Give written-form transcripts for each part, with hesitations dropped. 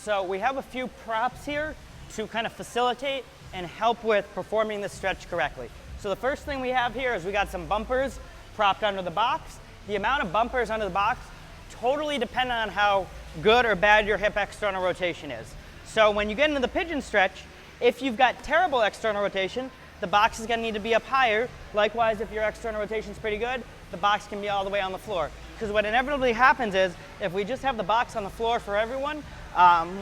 So we have a few props here to kind of facilitate and help with performing the stretch correctly. So the first thing we have here is we got some bumpers propped under the box. The amount of bumpers under the box totally depend on how good or bad your hip external rotation is. So when you get into the pigeon stretch, if you've got terrible external rotation, the box is going to need to be up higher. Likewise, if your external rotation is pretty good, the box can be all the way on the floor. Because what inevitably happens is, if we just have the box on the floor for everyone,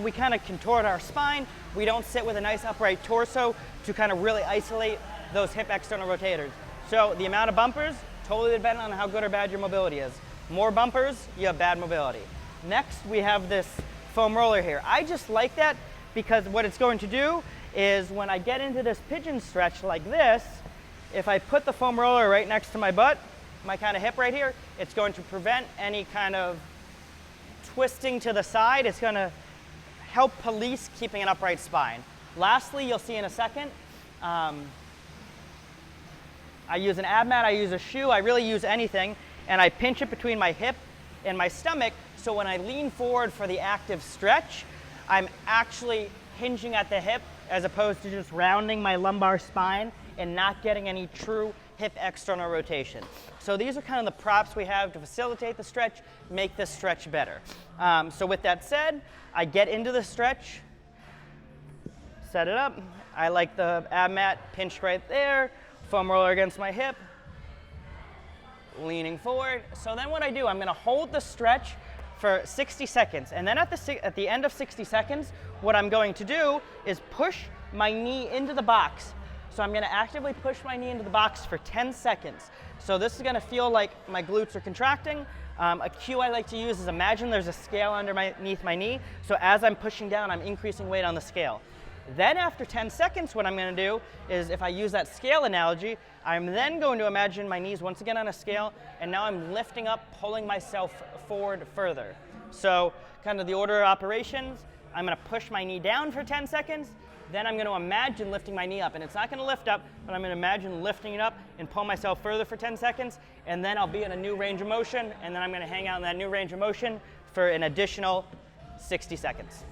we kind of contort our spine. We don't sit with a nice upright torso to kind of really isolate those hip external rotators. So the amount of bumpers totally depend on how good or bad your mobility is. More bumpers, you have bad mobility. Next, we have this foam roller here. I just like that because what it's going to do is when I get into this pigeon stretch like this, if I put the foam roller right next to my butt, my kind of hip right here, it's going to prevent any kind of twisting to the side. It's going to help police keeping an upright spine. Lastly, you'll see in a second, I use an ab mat, I use a shoe, I really use anything, and I pinch it between my hip and my stomach, so when I lean forward for the active stretch, I'm actually hinging at the hip as opposed to just rounding my lumbar spine and not getting any true hip external rotation. So these are kind of the props we have to facilitate the stretch, make this stretch better. So with that said, I get into the stretch, set it up. I like the ab mat pinched right there, foam roller against my hip, leaning forward. So then what I do, I'm going to hold the stretch for 60 seconds. And then at the end of 60 seconds, what I'm going to do is push my knee into the box. So I'm going to actively push my knee into the box for 10 seconds. So this is going to feel like my glutes are contracting. A cue I like to use is imagine there's a scale underneath my knee. So as I'm pushing down, I'm increasing weight on the scale. Then after 10 seconds, what I'm going to do is, if I use that scale analogy, I'm then going to imagine my knees once again on a scale, and now I'm lifting up, pulling myself forward further. So kind of the order of operations, I'm going to push my knee down for 10 seconds, then I'm going to imagine lifting my knee up. And it's not going to lift up, but I'm going to imagine lifting it up and pull myself further for 10 seconds, and then I'll be in a new range of motion, and then I'm going to hang out in that new range of motion for an additional 60 seconds.